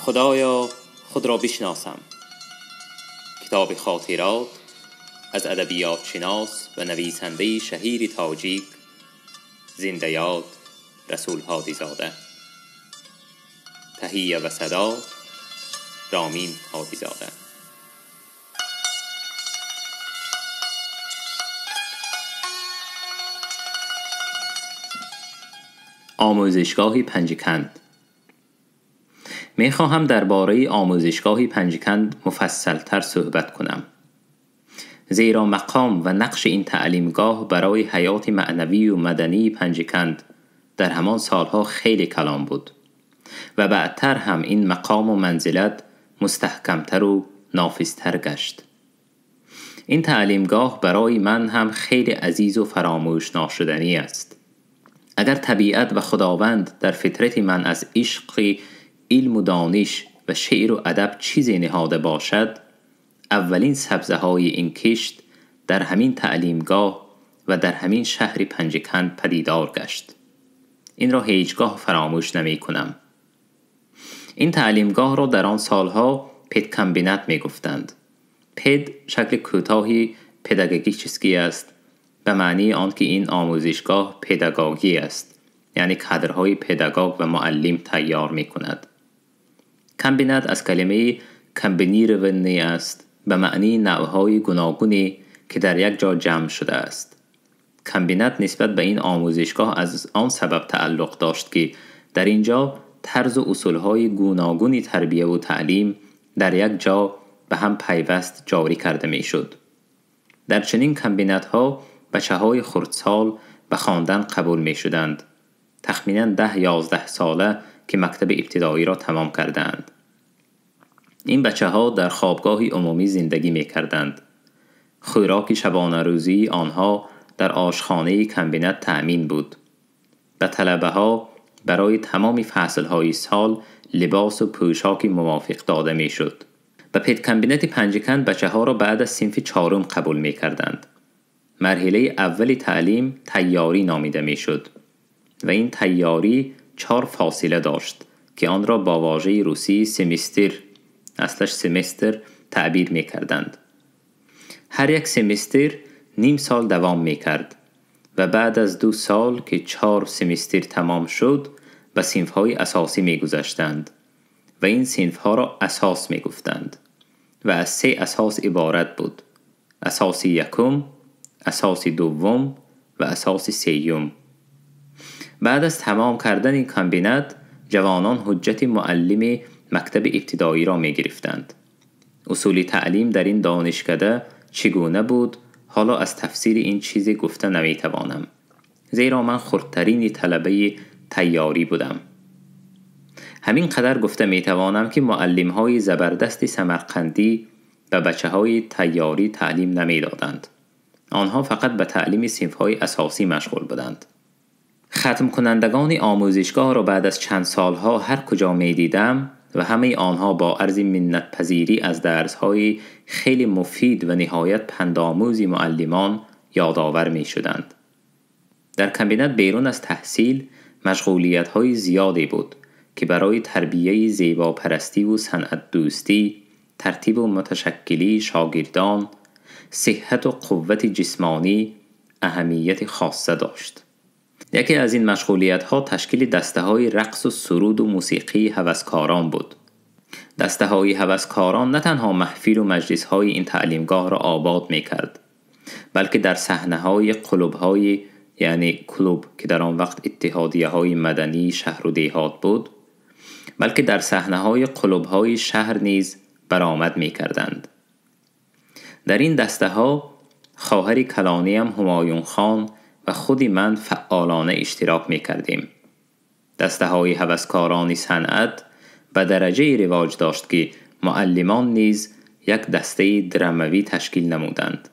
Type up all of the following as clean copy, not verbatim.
خدایا خود را بشناسم. کتاب خاطرات از ادبیات شناس و نویسنده شهیر تاجیک زنده یاد رسول هادی زاده. تهیه و صدا رامین هادی زاده. آموزشگاه پنجکند. می خواهم درباره آموزشگاه پنجکند مفصل‌تر صحبت کنم، زیرا مقام و نقش این تعلیمگاه برای حیات معنوی و مدنی پنجکند در همان سالها خیلی کلان بود و بعدتر هم این مقام و منزلت مستحکمتر و نافذتر گشت. این تعلیمگاه برای من هم خیلی عزیز و فراموش ناشدنی است. اگر طبیعت و خداوند در فطرت من از عشق علم و دانش و شعر و ادب چیزی نهاده باشد، اولین سبزه های این کشت در همین تعلیمگاه و در همین شهر پنجکند پدیدار گشت. این را هیچگاه فراموش نمی کنم. این تعلیمگاه را در آن سالها پدکمبینت می گفتند. پد شکل کوتاهی پداگوژیسکی است، به معنی آنکه این آموزشگاه پداگوژی است، یعنی کادرهای پداگوگ و معلم تیار می کند. کمبینت از کلمه کمبینیرونی است، به معنی نوعهای گوناگونی که در یک جا جمع شده است. کمبینت نسبت به این آموزشگاه از آن سبب تعلق داشت که در اینجا طرز و اصولهای گوناگونی تربیه و تعلیم در یک جا به هم پیوست جاری کرده می شد. در چنین کمبینت ها بچه‌های خردسال به خواندن قبول می شدند، تخمیناً 10-11 ساله که مکتب ابتدایی را تمام کردند. این بچه‌ها در خوابگاهی عمومی زندگی می کردند. خوراک شبانه روزی آنها در آشخانه کمبینت تأمین بود. به طلبه ها برای تمام فصل‌های سال لباس و پوشاکی موافق داده می شد. به پدکمبینت پنجکند بچه‌ها را بعد از صنف 4 قبول می کردند. مرحله اول تعلیم تیاری نامیده می شد و این تیاری 4 فاصله داشت که آن را با واژه روسی سمستر، اصلش سمستر، تعبیر می کردند. هر یک سمستر نیم سال دوام می کرد و بعد از 2 سال که 4 سمستر تمام شد به صنف‌های اساسی می گذشتند و این صنف‌ها را اساس می گفتند و از 3 اساس عبارت بود: اساس یکم، اساس دوم و اساس سیوم. بعد از تمام کردن این کمبینت جوانان حجت معلم مکتب ابتدایی را می گرفتند. اصول تعلیم در این دانشکده چگونه بود حالا از تفسیر این چیزی گفته نمی توانم، زیرا من خردترین طلبه تیاری بودم. همین قدر گفته می توانم که معلم های زبردست سمرقندی به بچه های تیاری تعلیم نمی دادند. آنها فقط به تعلیم صنف های اساسی مشغول بودند. ختم کنندگان آموزشگاه را بعد از چند سالها هر کجا می دیدم و همه آنها با عرض منت پذیری از درس‌های خیلی مفید و نهایت پندآموزی معلمان یادآور می شدند. در کمبینت بیرون از تحصیل مشغولیت‌های زیادی بود که برای تربیه زیباپرستی و صنعت دوستی، ترتیب و متشکلی شاگردان، صحت و قوت جسمانی اهمیت خاصه داشت. یکی از این مشغولیت‌ها تشکیل دسته‌های رقص و سرود و موسیقی هوسکاران بود. دسته‌های هوسکاران نه تنها محفل و مجلس‌های این تعلیمگاه را آباد می‌کرد، بلکه در صحنه‌های کلوب‌های، یعنی کلوب که در آن وقت اتحادیه‌های مدنی شهر و دیهات بود، بلکه در صحنه‌های کلوب‌های شهر نیز برآمد می‌کردند. در این دسته‌ها خواهر کلانیم همایون خان و خودی من فعالانه اشتراک می کردیم. دسته های هوسکاران صنعت به درجه رواج داشت که معلمان نیز یک دسته دراموی تشکیل نمودند.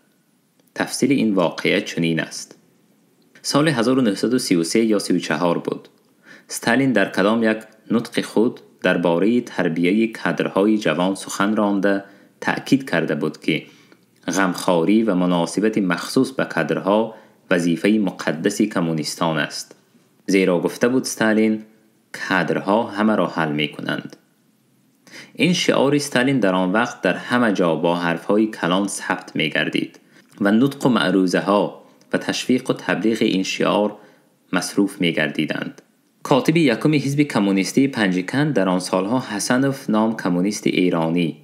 تفصیل این واقعه چنین است. سال 1933 یا 34 بود. استالین در کدام یک نطق خود درباره تربیه کادرهای جوان سخن رانده تأکید کرده بود که غمخواری و مناسبت مخصوص به کادرها وظیفه مقدسی کمونیستان است. زیرا گفته بود استالین کادرها همه را حل می کنند. این شعار استالین در آن وقت در همه جا با حرفهای کلان ثبت می گردید و نطق و معروضه ها و تشویق و تبلیغ این شعار مصروف می گردیدند. کاتب یکم حزب کمونیستی پنجکند در آن سالها حسنوف نام کمونیست ایرانی،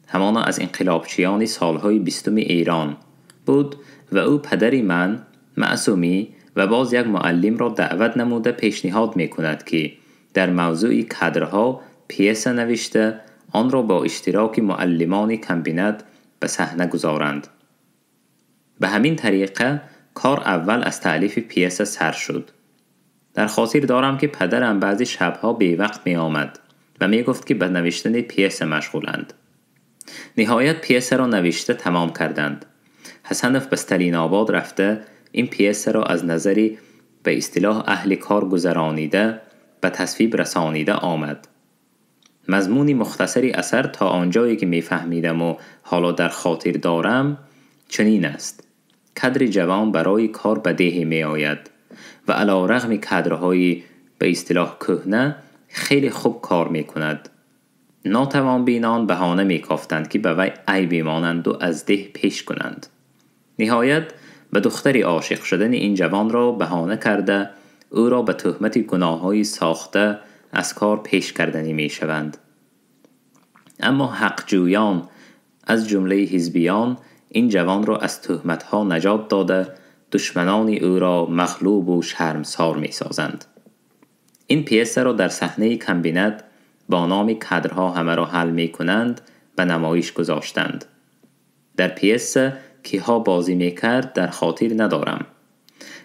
همانا از انقلابچیان سالهای 20 ایران بود و او پدری من معصومی و باز یک معلم را دعوت نموده پیشنهاد می کند که در موضوع کادرها پیس نوشته آن را با اشتراک معلمان کمبینت به صحنه گذارند. به همین طریقه کار اول از تألیف پیس سر شد. در خاطر دارم که پدرم بعضی شبها به وقت می آمد و می گفت که به نوشتن پیس مشغولند. نهایت پیس را نوشته تمام کردند. حسنوف به استالین آباد رفته این پیس را از نظری به اصطلاح اهل کار گذرانیده به تصویب رسانیده آمد. مضمون مختصری اثر تا آنجایی که می فهمیدم و حالا در خاطر دارم چنین است: کادر جوان برای کار به دیه می آید و علی رغم کادرهای به اصطلاح کهنه خیلی خوب کار می کند. ناتوان بینان بهانه می کافتند که به وی عیبی مانند و از ده پیش کنند. نهایت به دختری عاشق شدن این جوان را بهانه کرده او را به تهمت گناه‌های ساخته از کار پیش کردنی می شوند. اما حق جویان از جمله حزبیان این جوان را از تهمت‌ها نجات داده دشمنان او را مغلوب و شرمسار می سازند. این پیس را در صحنه کمبینت با نام کادرها همه را حل می کنند به نمایش گذاشتند. در پیس کیها بازی می کرد در خاطر ندارم.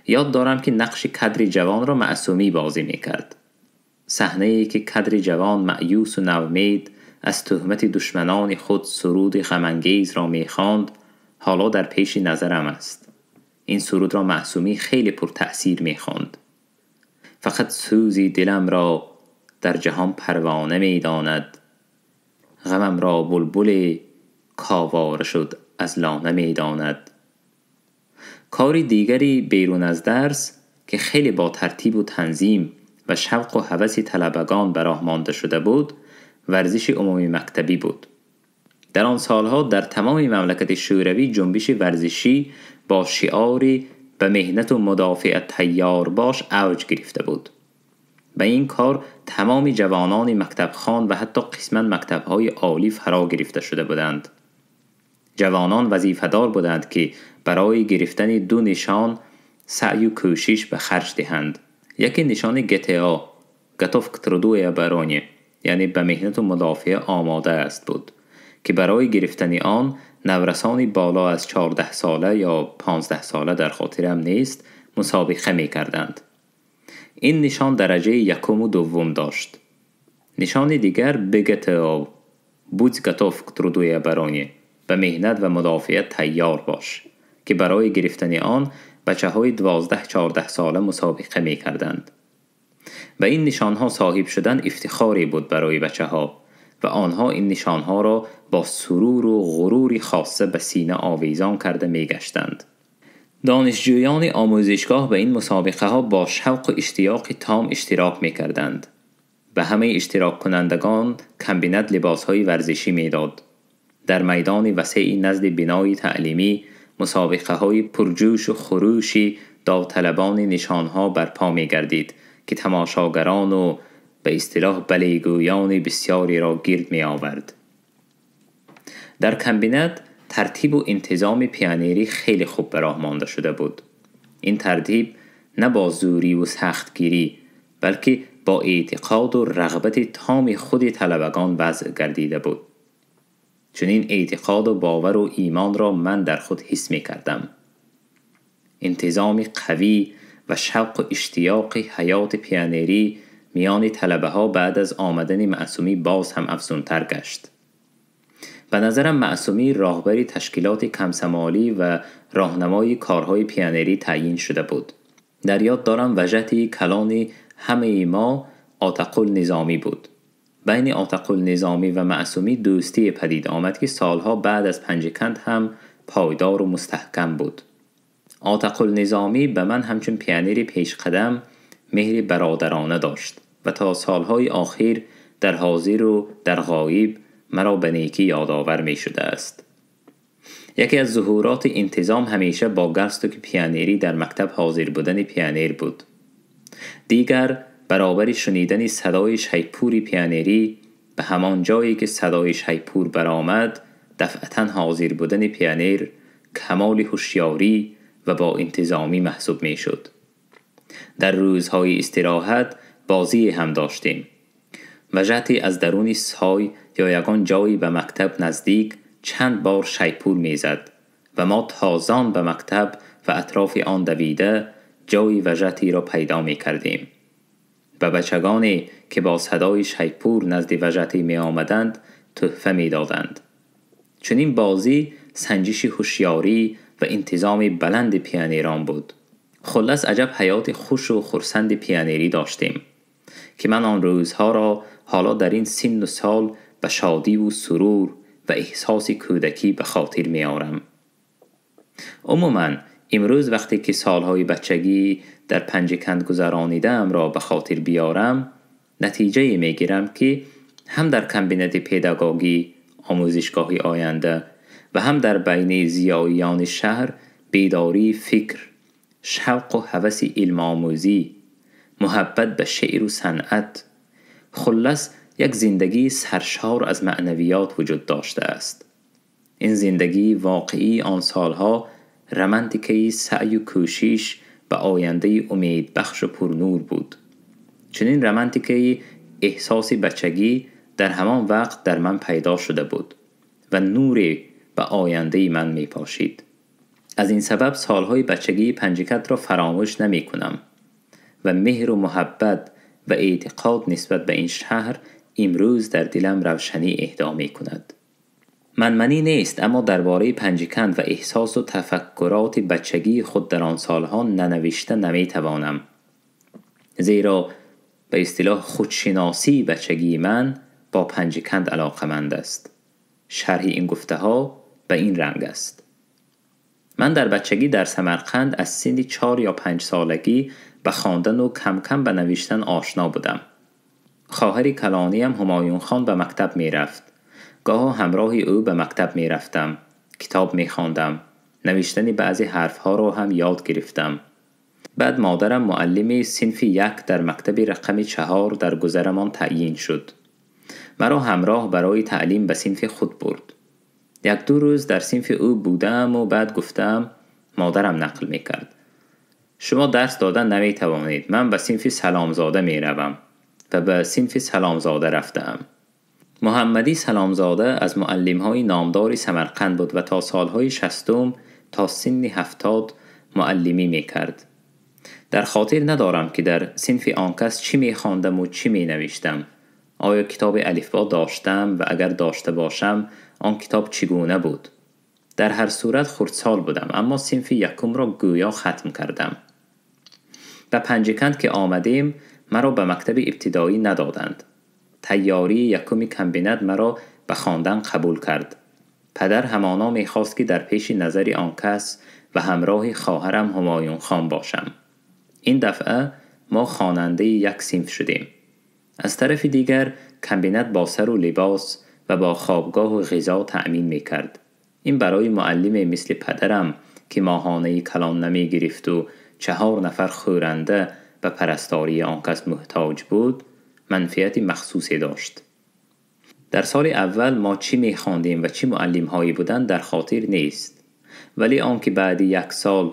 یاد دارم که نقش کادر جوان را معصومی بازی می کرد. صحنه ای که کادر جوان مایوس و ناامید از تهمت دشمنان خود سرود غم‌انگیز را می خواند حالا در پیش نظرم است. این سرود را معصومی خیلی پرتأثیر می خواند. فقط سوزی دلم را در جهان پروانه می داند، غمم را بلبل کاواره شد از لانه می داند. کاری دیگری بیرون از درس که خیلی با ترتیب و تنظیم و شوق و هوس طلبگان به راه مانده شده بود ورزش عمومی مکتبی بود. در آن سالها در تمام مملکت شوروی جنبش ورزشی با شعاری به مهنت و مدافعت تیار باش اوج گرفته بود. به این کار تمام جوانان مکتب خوان و حتی قسماً مکتب‌های عالی فرا گرفته شده بودند. جوانان وظیفه‌دار بودند که برای گرفتن 2 نشان سعی و کوشش به خرج دهند. یکی نشان GTA گاتوف که ترودوی برونی، یعنی به مهنت و مدافع آماده است بود که برای گرفتن آن نورسانی بالا از 14 ساله یا 15 ساله در خاطرم نیست مسابقه می کردند. این نشان درجه 1 و 2 داشت. نشان دیگر بگتو بودز گاتوف که ترودوی برونی، به مهنت و مدافعت تیار باش، که برای گرفتن آن بچه های 12-14 ساله مسابقه می کردند. و این نشانها صاحب شدن افتخاری بود برای بچه ها و آنها این نشانها را با سرور و غروری خاصه به سینه آویزان کرده می گشتند. دانشجویان آموزشگاه به این مسابقه ها با شوق و اشتیاق تام اشتراک می کردند. به همه اشتراک کنندگان کمبینت لباس های ورزشی می داد. در میدان وسیعی نزد بنای تعلیمی مسابقه های پرجوش و خروشی داوطلبان نشانها برپا می گردید که تماشاگران و به اصطلاح بلیگویان بسیاری را گرد می آورد. در کمبینت ترتیب و انتظام پیانیری خیلی خوب به راه مانده شده بود. این ترتیب نه با زوری و سختگیری بلکه با اعتقاد و رغبت تام خود طلبگان وضع گردیده بود. چنین اعتقاد و باور و ایمان را من در خود حس می کردم. انتظام قوی و شوق و اشتیاق حیات پیانیری میان طلبه ها بعد از آمدن معصومی باز هم افزونتر گشت. به نظرم معصومی راهبری تشکیلات کمسمالی و راهنمای کارهای پیانیری تعیین شده بود. در یاد دارم وجهتی کلانی همه ما آتقل نظامی بود. بین آتقل نظامی و معصومی دوستی پدید آمد که سالها بعد از پنجکند هم پایدار و مستحکم بود. آتقل نظامی به من همچون پیانیر پیش قدم مهر برادرانه داشت و تا سالهای آخر در حاضر و در غایب مرا به نیکی یادآور می شده است. یکی از ظهورات انتظام همیشه با گاستوک پیانیری در مکتب حاضر بودن پیانیر بود. دیگر برابر شنیدن صدای شیپور پیانیری به همان جایی که صدای شیپور برآمد دفعتاً حاضر بودن پیانیر کمال هوشیاری و با انتظامی محسوب می شد. در روزهای استراحت بازی هم داشتیم. وجهتی از درون سای یا یگان جایی به مکتب نزدیک چند بار شیپور می زد و ما تازان به مکتب و اطراف آن دویده جای وجهتی را پیدا می کردیم. و بچگانی که با صدای شیپور نزد وجهتی می آمدند تحفه می دادند. چون این بازی سنجش هوشیاری و انتظام بلند پیانیران بود. خلاص عجب حیات خوش و خرسند پیانیری داشتیم که من آن روزها را حالا در این سن و سال به شادی و سرور و احساس کودکی به خاطر می آورم. عموماً امروز وقتی که سالهای بچگی در پنجکند گذرانیدم را به خاطر بیارم نتیجه می گیرم که هم در کمبینت پداگوژی آموزشگاهی آینده و هم در بین ضیاییان شهر بیداری فکر، شوق و هوس علم آموزی، محبت به شعر و صنعت، خلاص یک زندگی سرشار از معنویات وجود داشته است. این زندگی واقعی آن سالها رمانتیکی سعی و کوشش به آینده امید بخش و پرنور بود. چنین رمانتیکی احساس بچگی در همان وقت در من پیدا شده بود و نوری به آینده من می پاشید. از این سبب سالهای بچگی پنجکند را فراموش نمی کنم و مهر و محبت و اعتقاد نسبت به این شهر امروز در دلم روشنی اهدا می کند. منی نیست، اما درباره پنجکند و احساس و تفکرات بچگی خود در آن سالها ننوشته نمی توانم. زیرا به اصطلاح خودشناسی بچگی من با پنجکند علاقمند است. شرح این گفته ها به این رنگ است. من در بچگی در سمرقند از سن 4 یا 5 سالگی به خواندن و کم کم به نوشتن آشنا بودم. خواهر کلانیم همایون خان به مکتب می رفت. گاه همراه او به مکتب می رفتم. کتاب می خواندم. نوشتن بعضی حرفها را هم یاد گرفتم. بعد مادرم معلم صنف 1 در مکتب رقم 4 در گذرمان تعیین شد. مرا همراه برای تعلیم به صنف خود برد. 1-2 روز در صنف او بودم و بعد گفتم، مادرم نقل می کرد: شما درس دادن نمی توانید، من به صنف سلامزاده می روم. و به صنف سلامزاده رفتم. محمدی سلامزاده از معلم‌های نامدار سمرقند بود و تا سالهای 60 تا سن 70 معلمی می کرد. در خاطر ندارم که در صنف آن کس چی می خواندم و چی می نوشتم. آیا کتاب الفبا داشتم و اگر داشته باشم آن کتاب چگونه بود؟ در هر صورت خردسال بودم، اما صنف 1 را گویا ختم کردم. به پنجکند که آمدیم مرا به مکتب ابتدایی ندادند. تیاری 1 کمبینت مرا به خواندن قبول کرد. پدر همانا می خواست که در پیش نظر آن کس و همراه خواهرم همایون خان باشم. این دفعه ما خواننده 1 صنف شدیم. از طرف دیگر کمبینت با سر و لباس و با خوابگاه و غذا تأمین می کرد. این برای معلم مثل پدرم که ماهانه کلان نمی گرفت و 4 نفر خورنده و پرستاری آن کس محتاج بود منفعت مخصوصی داشت. در سال اول ما چی می خواندیم و چی معلم هایی بودند در خاطر نیست، ولی آن که بعد 1 سال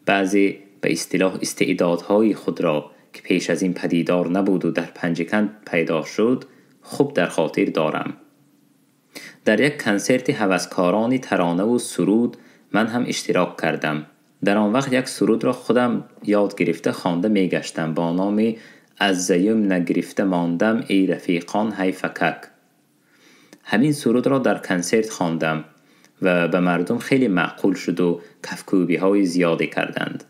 بعضی به اصطلاح استعدادهای خود را که پیش از این پدیدار نبود و در پنجکند پیدا شد خوب در خاطر دارم. در یک کنسرت هوسکاران ترانه و سرود من هم اشتراک کردم. در آن وقت 1 سرود را خودم یاد گرفته خوانده می گشتم با نام از زیم نگرفته ماندم ای رفیقان حیفکک. همین سرود را در کنسرت خواندم و به مردم خیلی معقول شد و کفکوبی های زیادی کردند.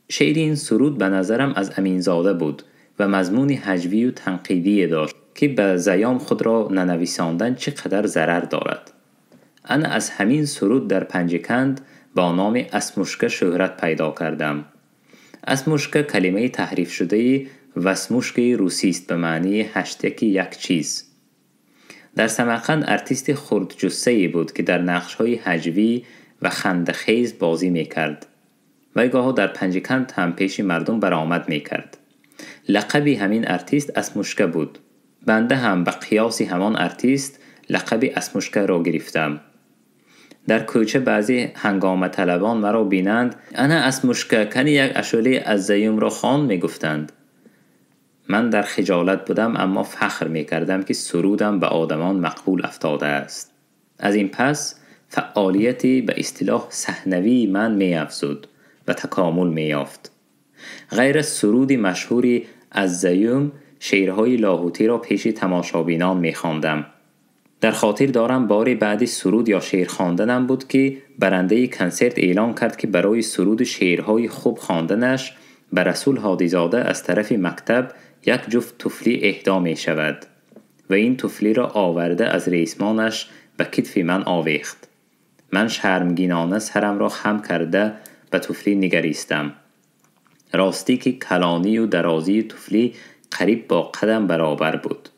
شعر این سرود به نظرم از امینزاده بود و مضمون هجوی و تنقیدی داشت که به زیام خود را ننویساندن چقدر ضرر دارد. انا از همین سرود در پنجکند با نام اسموشکه شهرت پیدا کردم. اسموشکه کلمه تحریف شده وسموشکه روسی است به معنی هشتکی 1 چیز. در سمرقند ارتیست خردجثه‌ای بود که در نقش‌های هجوی و خنده‌خیز بازی می‌کرد و گاهی در پنجکند هم پیش مردم برآمد می‌کرد. لقبی همین ارتیست اسموشکه بود. بنده هم به قیاس همان ارتیست لقبی اسموشکه را گرفتم. در کوچه بعضی هنگامه طلبان مرا بینند انا اسموشکه کنی یک اشعله از زیوم را خوان میگفتند. من در خجالت بودم اما فخر میکردم که سرودم به آدمان مقبول افتاده است. از این پس فعالیتی به اصطلاح صحنوی من می‌افزود و تکامل می‌یافت. غیر از سرودی مشهوری از زیوم، شعرهای لاهوتی را پیش تماشابینان می‌خواندم. در خاطر دارم باری بعدی سرود یا شعر خواندنم بود که برنده کنسرت اعلان کرد که برای سرود شعرهای خوب خواندنش به رسول هادیزاده از طرف مکتب یک جفت طفلی اهدا می شود و این طفلی را آورده از ریسمانش به کتف من آویخت. من شرمگینانه سرم را خم کرده به طفلی نگریستم. راستی که کلانی و درازی طفلی قریب با قدم برابر بود.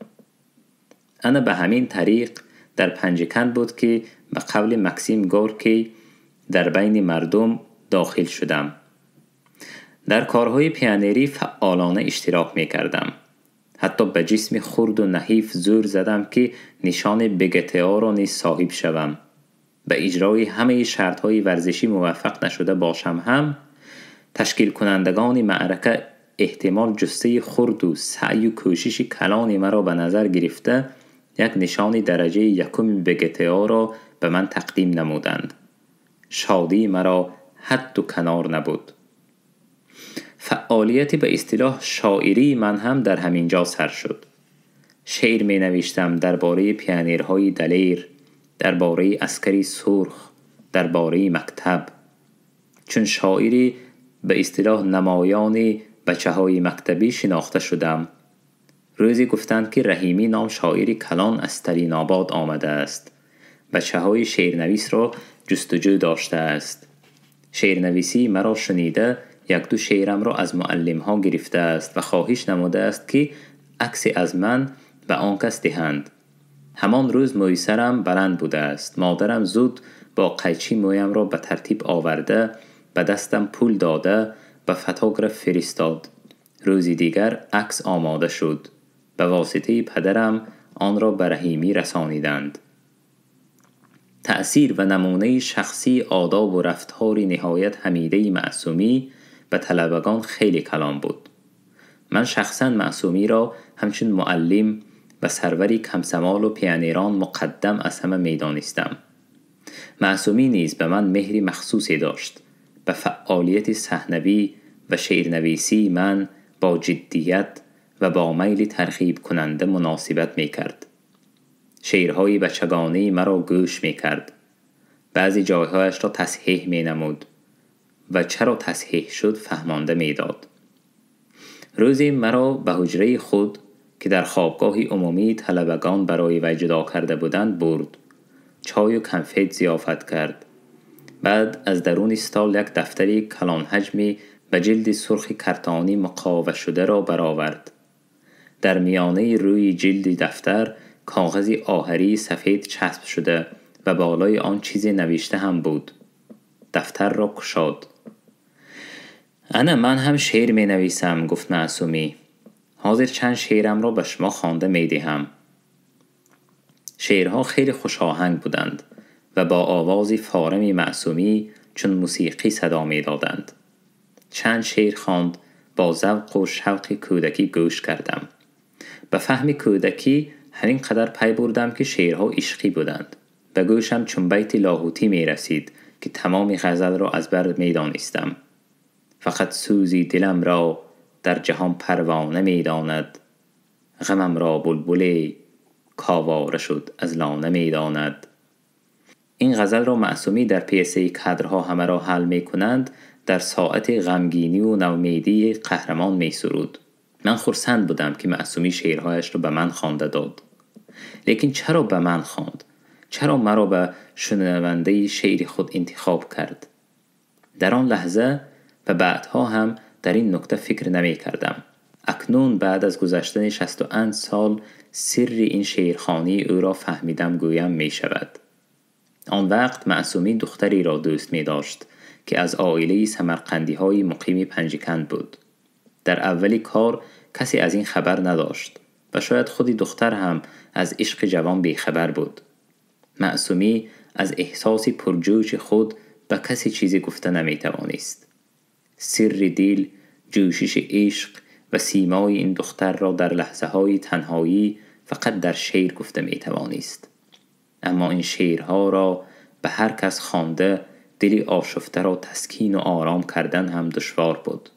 انا به همین طریق در پنجکند بود که به قول مکسیم گورکی در بین مردم داخل شدم. در کارهای پیانری فعالانه اشتراک می کردم. حتی به جسم خرد و نحیف زور زدم که نشان بگتیا را نیز صاحب شوم. به اجرای همه شرطهای ورزشی موفق نشده باشم هم تشکیل کنندگان معرکه احتمال جسته خرد و سعی و کوشش کلان مرا به نظر گرفته یک نشان درجه یکم بگتیا را به من تقدیم نمودند. شادی مرا حد و کنار نبود. فعالیتی به اصطلاح شاعری من هم در همین جا سر شد. شعر می نوشتم درباره پیانیرهای دلیر، درباره عسکری سرخ، درباره مکتب. چون شاعری به اصطلاح نمایان بچه‌های مکتبی شناخته شدم. روزی گفتند که رحیمی نام شاعری کلان از ترین آباد آمده است. بچه‌های شعرنویس را جستجو داشته است. شعرنویسی مرا شنیده یک دو شعرم را از معلم‌ها گرفته است و خواهش نموده است که عکسی از من به آن کس دهند. همان روز موی سرم بلند بوده است. مادرم زود با قیچی مویم را به ترتیب آورده به دستم پول داده به فوتوگراف فرستاد. روزی دیگر عکس آماده شد. به واسطه پدرم آن را به رحیمی رسانیدند. تأثیر و نمونه شخصی آداب و رفتار نهایت حمیده معصومی به طلبگان خیلی کلان بود. من شخصا معصومی را همچون معلم و سروری کمسمال و پیانیران مقدم از همه میدانستم. معصومی نیز به من مهری مخصوصی داشت. به فعالیت صحنوی و شعرنویسی من با جدیت و با میل ترغیب کننده مناسبت می کرد. شعرهای بچگانه مرا گوش می کرد. بعضی جایهایش را تصحیح می نمود و چرا تصحیح شد فهمانده می داد. روزی مرا به حجره خود که در خوابگاه عمومی طلبگان برای وی جدا کرده بودند برد. چای و کنفیت ضیافت کرد. بعد از درون استال یک دفتری کلان حجمی به جلد سرخ کرتانی مقاوه شده را برآورد. در میانه روی جلد دفتر کاغذی آهری سفید چسب شده و بالای آن چیزی نوشته هم بود. دفتر را گشاد. انا من هم شعر می نویسم گفت معصومی. حاضر چند شعرم را به شما خوانده می دهم. شعرها خیلی خوش آهنگ بودند و با آوازی فارمی معصومی چون موسیقی صدا می دادند. چند شعر خواند. با ذوق و شوق کودکی گوش کردم. به فهم کودکی همین قدر پی بردم که شعرها عشقی بودند. به گوشم چون بیت لاهوتی می رسید که تمام غزل را از بر می دانستم. فقط سوزی دلم را در جهان پروانه می داند. غمم را بلبلی کاواره شد از لانه می داند. این غزل را معصومی در پیسه کادرها همه را حل می کنند در ساعت غمگینی و نومیدی قهرمان می سرود. من خرسند بودم که معصومی شعرهایش را به من خوانده داد. لیکن چرا به من خواند؟ چرا مرا به شنونده شعر خود انتخاب کرد؟ در آن لحظه و بعدها هم در این نکته فکر نمی کردم. اکنون بعد از گذشتن 60 سال سر این شعرخوانی او را فهمیدم گویم می شود. آن وقت معصومی دختری را دوست می داشت که از عائله سمرقندی های مقیم پنجکند بود. در اولی کار کسی از این خبر نداشت و شاید خودی دختر هم از عشق جوان بیخبر بود. معصومی از احساس پرجوش خود به کسی چیزی گفته نمی توانست. سر دل، جوشش عشق و سیمای این دختر را در لحظه های تنهایی فقط در شعر گفته می توانست. اما این شعرها را به هر کس خوانده دلی آشفته را تسکین و آرام کردن هم دشوار بود.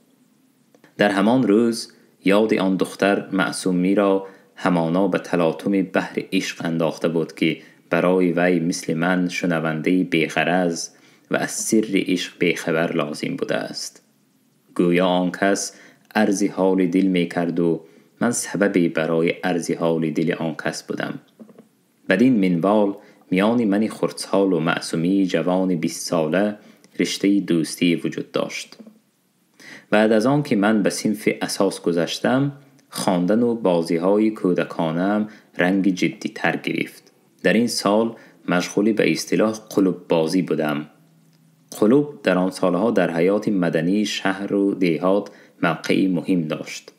در همان روز یاد آن دختر معصومی را همانا به تلاطم بحر عشق انداخته بود که برای وی مثل من شنونده بی‌غرض و از سر عشق بیخبر لازم بوده است. گویا آن کس عرض حال دل می کرد و من سببی برای عرض حال دل آن کس بودم. بدین منوال میان من خردسال و معصومی جوان 20 ساله رشته دوستی وجود داشت. بعد از آن که من به صنف اساس گذشتم، خواندن و بازی‌های کودکانه‌ام رنگ جدی تر گرفت. در این سال مشغول به اصطلاح قلوب بازی بودم. قلوب در آن سالها در حیات مدنی شهر و دیهات موقعی مهم داشت.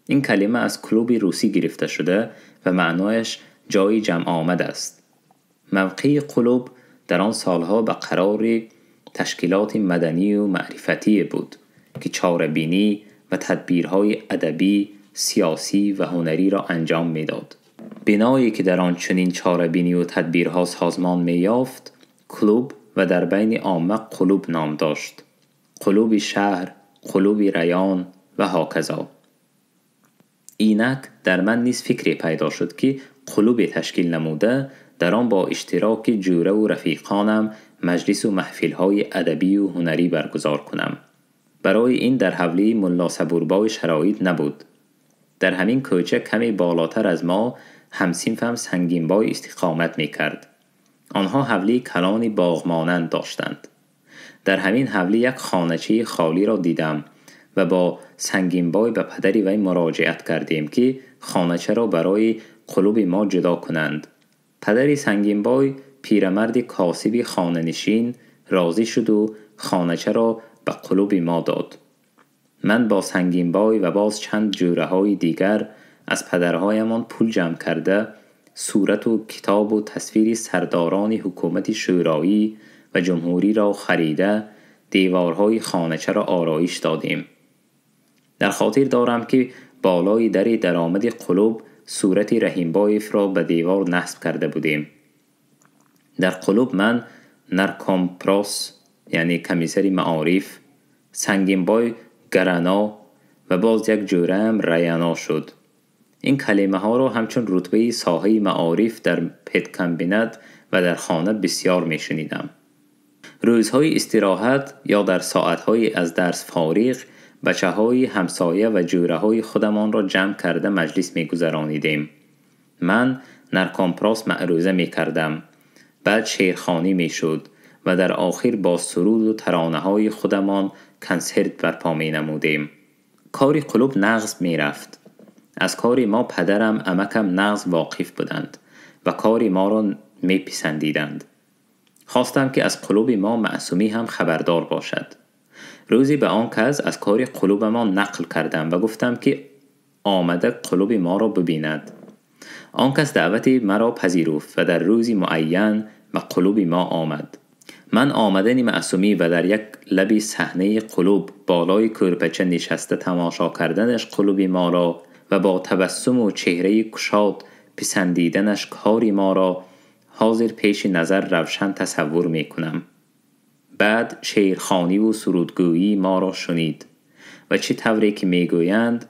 این کلمه از کلوب روسی گرفته شده و معنایش جای جمع آمد است. موقع قلوب در آن سالها به قرار تشکیلات مدنی و معرفتی بود که چاره‌بینی و تدبیرهای ادبی، سیاسی و هنری را انجام می‌داد. بنایی که در آن چنین چاره‌بینی و تدبیرها سازمان می‌یافت، کلوب و در بین عامه قلوب نام داشت. قلوب شهر، قلوب ریان و هاکذا. اینک در من نیز فکری پیدا شد که قلوب تشکیل نموده در آن با اشتراک جوره و رفیقانم مجلس و محفل‌های ادبی و هنری برگزار کنم. برای این در حوله ملا صبوربای شرایط نبود. در همین کوچه کمی بالاتر از ما همصنفم سنگینبای استقامت می کرد. آنها حوله کلانی باغمانند داشتند. در همین حوله یک خانچه خالی را دیدم و با سنگینبای به پدری وی مراجعت کردیم که خانچه را برای قلوب ما جدا کنند. پدری سنگینبای پیرمرد کاسبی خانه‌نشین راضی شد و خانچه را به قلوب ما داد. من با سنگینبای و باز چند جوره های دیگر از پدرهایمان پول جمع کرده صورت و کتاب و تصویر سرداران حکومت شورایی و جمهوری را خریده دیوارهای خانچه را آرایش دادیم. در خاطر دارم که بالای در درآمد قلوب صورت رحیمبایف را به دیوار نصب کرده بودیم. در قلوب من نرکومپراس یعنی کمیسر معارف، سنگینبای گرانا و باز یک جوره هم ریانا شد. این کلمه ها را همچون رتبه ساحه معارف در پدکمبینت و در خانه بسیار می شنیدم. روزهای استراحت یا در ساعتهای از درس فارغ بچه های همسایه و جوره های خودمان را جمع کرده مجلس می گذرانیدیم. من نرکومپراس معروضه می کردم. بعد شعرخوانی می شد و در آخر با سرود و ترانه های خودمان کنسرت برپا می نمودیم. کاری قلوب نغز می رفت. از کاری ما پدرم عمکم نغز واقف بودند و کاری ما را می پسندیدند. خواستم که از قلوب ما معصومی هم خبردار باشد. روزی به آن کس از کاری قلوب ما نقل کردم و گفتم که آمده قلوب ما را ببیند. آن کس دعوت مرا پذیرفت و در روزی معین به قلوب ما آمد. من آمدن معصومی و در یک لبی صحنه قلوب بالای کرپچه نشسته تماشا کردنش قلوب ما را و با تبسم و چهره کشاد پسندیدنش کاری ما را حاضر پیش نظر روشن تصور می کنم. بعد شعرخوانی و سرودگویی ما را شنید و چه طوری که می گویند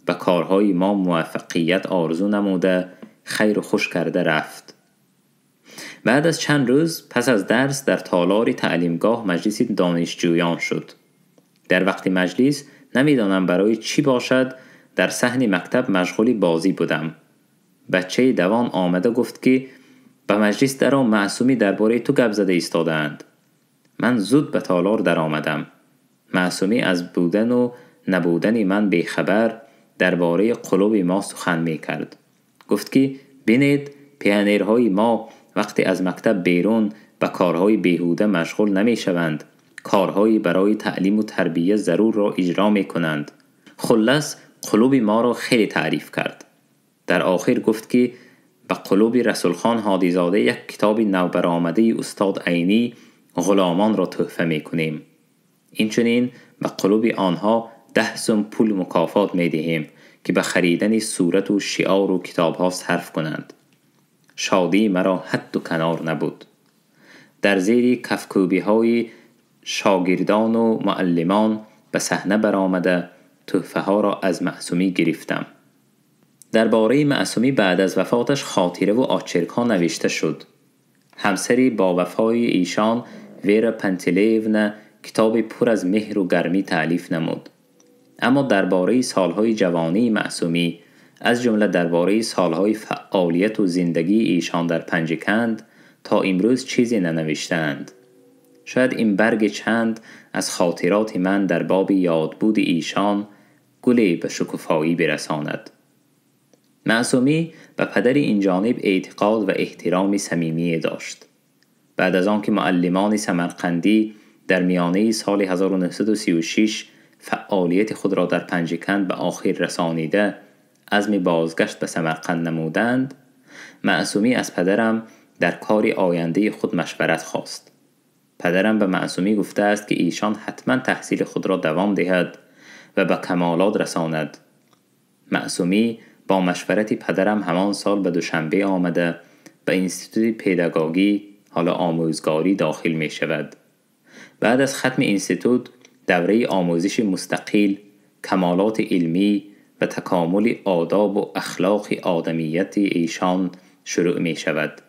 به کارهای ما موفقیت آرزو نموده خیر و خوش کرده رفت. بعد از چند روز پس از درس در تالار تعلیمگاه مجلس دانشجویان شد. در وقت مجلس نمیدانم برای چی باشد در صحن مکتب مشغول بازی بودم. بچه دوان آمده گفت که به مجلس درآ، معصومی درباره تو گپ زده ایستادند. من زود به تالار در آمدم. معصومی از بودن و نبودن من بیخبر درباره قلوب ما سخن می کرد. گفت که بینید پیانیرهای ما وقتی از مکتب بیرون به کارهای بیهوده مشغول نمی شوند، کارهایی برای تعلیم و تربیت ضرور را اجرا می کنند. خلاص قلوب ما را خیلی تعریف کرد. در آخر گفت که به قلوب رسول خان هادیزاده یک کتاب نوبرآمده استاد عینی غلامان را تحفه می کنیم. اینچنین به قلوب آنها 10 سوم پول مکافات می دهیم که به خریدن صورت و شعار و کتاب ها صرف کنند. شادی مرا حد و کنار نبود. در زیر کفکوبی های شاگردان و معلمان به صحنه برآمده تحفه ها را از معصومی گرفتم. درباره معصومی بعد از وفاتش خاطره و آچرکا نوشته شد. همسری با وفای ایشان ویرا پنتلیونا کتاب پر از مهر و گرمی تألیف نمود. اما درباره سالهای جوانی معصومی، از جمله درباره سالهای فعالیت و زندگی ایشان در پنجکند تا امروز چیزی ننوشتند. شاید این برگ چند از خاطرات من در باب یادبود ایشان گلی به شکوفایی برساند. معصومی به پدر این جانب اعتقاد و احترام صمیمی داشت. بعد از آنکه معلمان سمرقندی در میانه سال 1936 فعالیت خود را در پنجکند به آخر رسانیده عزم بازگشت به سمرقند نمودند، معصومی از پدرم در کار آینده خود مشورت خواست. پدرم به معصومی گفته است که ایشان حتما تحصیل خود را دوام دهد و به کمالات رساند. معصومی با مشورت پدرم همان سال به دوشنبه آمده به انستیتوت پداگوژی حالا آموزگاری داخل می شود. بعد از ختم انستیتوت دوره آموزش مستقل، کمالات علمی و تکامل آداب و اخلاق آدمیت ایشان شروع می شود.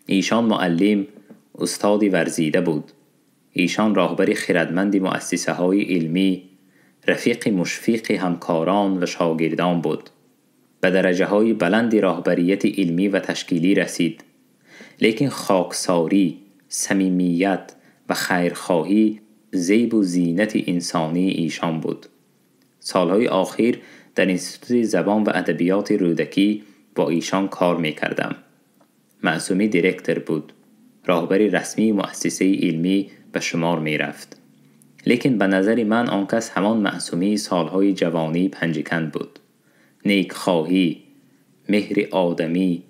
ایشان معلم، استادی ورزیده بود. ایشان راهبر خردمند مؤسسه های علمی، رفیق مشفق همکاران و شاگردان بود. به درجه های بلند راهبریت علمی و تشکیلی رسید. لیکن خاکساری، صمیمیت و خیرخواهی زیب و زینت انسانی ایشان بود. سالهای آخر در انستیتوت زبان و ادبیات رودکی با ایشان کار می کردم. معصومی دیرکتور بود. راهبر رسمی مؤسسه علمی به شمار می رفت. لیکن به نظر من آن کس همان معصومی سالهای جوانی پنجکند بود. نیکخواهی، مهر آدمی،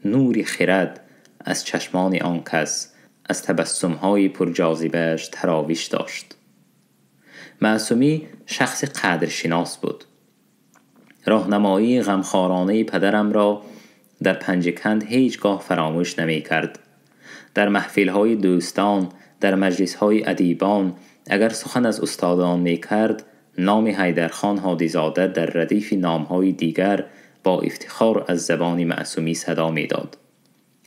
نور خرد از چشمان آن کس، از تبسم‌های پرجاذبه‌اش تراوش داشت. معصومی شخص قدرشناس بود. راهنمایی غمخوارانه پدرم را در پنجکند هیچگاه فراموش نمی کرد. در محفل‌های دوستان، در مجلس‌های ادیبان، اگر سخن از استادان می کرد، نام حیدرخان هادیزاده در ردیف نام‌های دیگر با افتخار از زبان معصومی صدا می داد.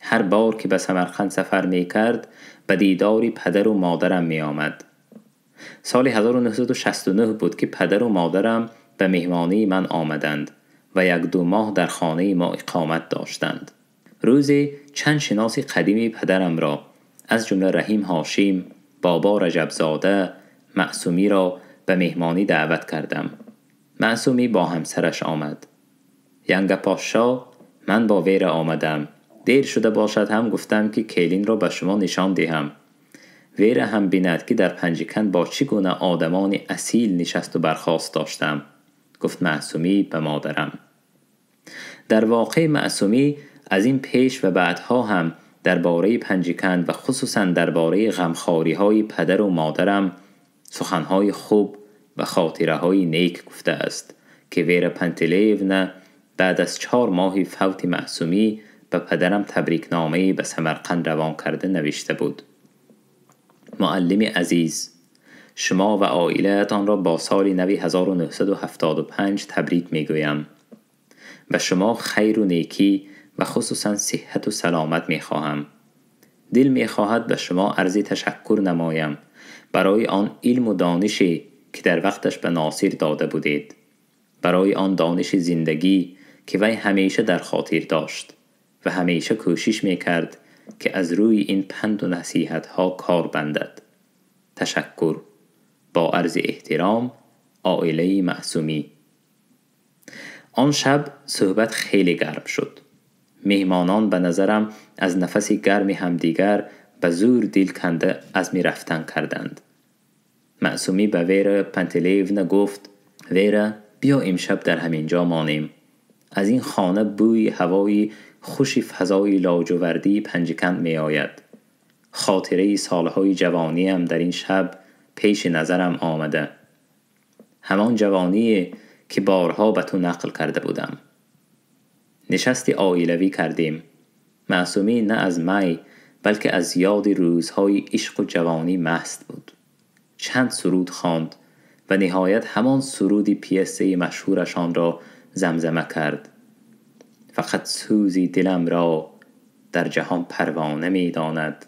هر بار که به سمرقند سفر می کرد به دیدار پدر و مادرم می آمد. سال 1969 بود که پدر و مادرم به مهمانی من آمدند و 1-2 ماه در خانه ما اقامت داشتند. روزی چند شناس قدیمی پدرم را از جمله رحیم هاشم، بابا رجبزاده، معصومی را به مهمانی دعوت کردم. معصومی با همسرش آمد. ینگ پاشا، من با ویر آمدم. دیر شده باشد هم گفتم که کلین را به شما نشان دهم. ویر هم بیند که در پنجکند با چگونه آدمان اصیل نشست و برخاست داشتم. گفت معصومی به مادرم. در واقع معصومی از این پیش و بعدها هم درباره پنجکند و خصوصا درباره غمخواری های پدر و مادرم سخنهای خوب و خاطره های نیک گفته است که ویرا پنتلیونا بعد از 4 ماه فوت معصومی به پدرم تبریکنامه‌ای به سمرقند روان کرده نوشته بود. معلم عزیز، شما و عائله‌تان را با سال نو 1975 تبریک می‌گویم. و شما خیر و نیکی و خصوصا صحت و سلامت می‌خواهم. دل می‌خواهد به شما عرض تشکر نمایم برای آن علم و دانشی که در وقتش به ناصر داده بودید، برای آن دانش زندگی که وی همیشه در خاطر داشت و همیشه کوشش می‌کرد که از روی این پند و نصیحت‌ها کار بندد. تشکر. با عرض احترام، عائله معصومی. آن شب صحبت خیلی گرم شد. مهمانان به نظرم از نفس گرم همدیگر به زور دل کنده از می رفتن کردند. معصومی به ویرا پنتلیونا گفت: ویرا، بیا امشب در همینجا مانیم. از این خانه بوی هوای خوش فضای لاجوردی پنجکند می آید. خاطره سالهای جوانیم در این شب پیش نظرم آمده. همان جوانی که بارها به تو نقل کرده بودم. نشستی عائلوی کردیم. معصومی نه از می بلکه از یاد روزهای عشق و جوانی مست بود. چند سرود خواند و نهایت همان سرودی پیسه مشهورشان را زمزمه کرد: فقط سوزی دلم را در جهان پروانه می داند،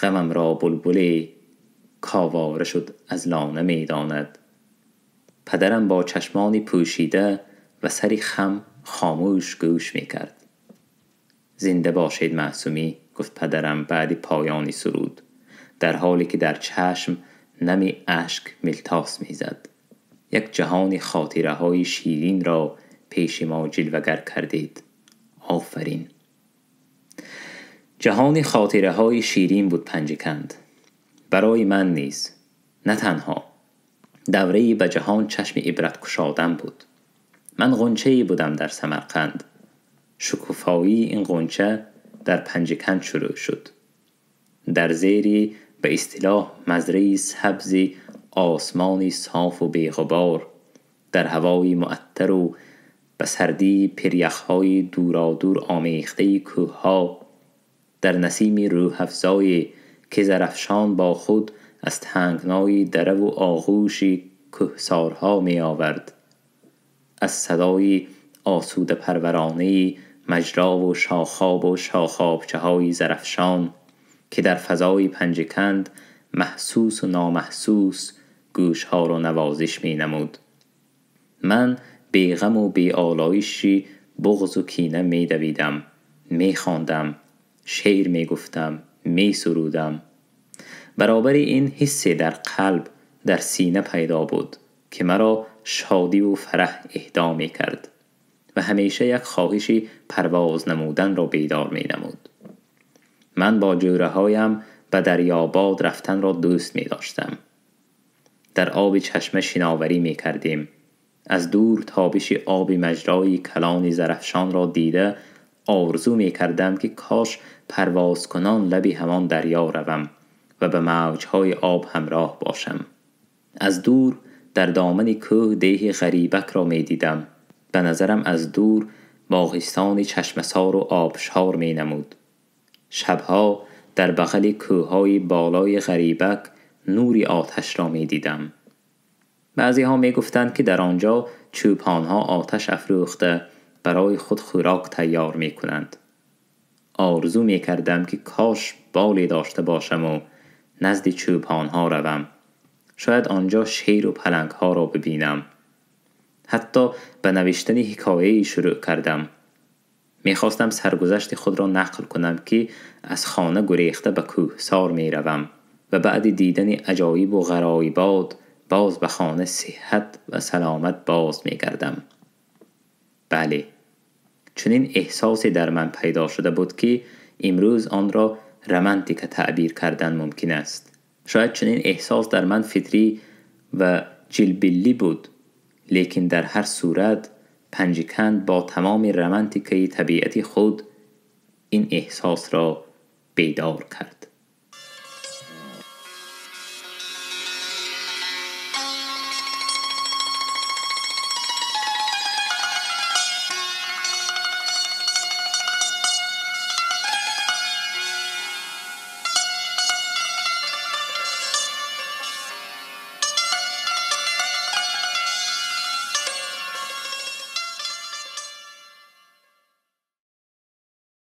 غمم را بلبلی کاواره شد از لانه می داند. پدرم با چشمانی پوشیده و سری خم خاموش گوش می کرد. زنده باشید معصومی، گفت پدرم بعد پایانی سرود، در حالی که در چشم نمی اشک ملتاس می زد. یک جهان خاطره های شیرین را پیش ما جلوگر کردید. آفرین. جهان خاطره های شیرین بود پنجکند. برای من نیز نه تنها. دوره‌ای به جهان چشم عبرت گشادن بود. من غنچه‌ای بودم در سمرقند. شکوفایی این غنچه در پنجکند شروع شد. در زیری به اصطلاح مزرعی سبزی، آسمانی صاف و بیغبار، در هوای معطر و به سردی پریخ‌های دورادور آمیخته کوه‌ها، در نسیمی روح افزای که زرفشان با خود از تنگنای دره و آغوشی کوهسارها می آورد، از صدای آسوده پرورانه مجرا و شاخاب و شاخابچه های زرفشان که در فضای پنجکند محسوس و نامحسوس گوشها را نوازش می نمود. من بی غم و بی آلایشی بغض و کینه می دویدم، می خواندم، شعر می گفتم، می سرودم. برابر این حسی در قلب، در سینه پیدا بود که مرا شادی و فرح اهدا می کرد و همیشه یک خواهشی پرواز نمودن را بیدار می نمود. من با جوره هایم به دریاباد رفتن را دوست می داشتم. در آب چشمه شناوری می کردیم. از دور تابش آب مجرای کلان زرفشان را دیده آرزو می کردم که کاش پرواز کنان لبی همان دریا روم و به موجهای آب همراه باشم. از دور در دامن کوه دیه غریبک را می دیدم. به نظرم از دور باغستان چشمسار و آبشار می نمود. شبها در بغل کوههای بالای غریبک نوری آتش را می دیدم. بعضی ها می گفتند که در آنجا چوپانها آتش افروخته برای خود خوراک تیار می کنند. آرزو می کردم که کاش بالی داشته باشم و نزد چوپانها روم. شاید آنجا شیر و پلنگ ها را ببینم. حتی به نوشتن حکایه‌ای شروع کردم. می خواستم سرگذشت خود را نقل کنم که از خانه گریخته به کوهسار می روم و بعد دیدن عجایب و غرایبات باز به خانه صحت و سلامت باز می گردم. بله، چنین احساسی در من پیدا شده بود که امروز آن را رمانتیک تعبیر کردن ممکن است. شاید چنین احساس در من فطری و جلبلی بود، لیکن در هر صورت پنجکند با تمام رمانتیکه طبیعت خود این احساس را بیدار کرد.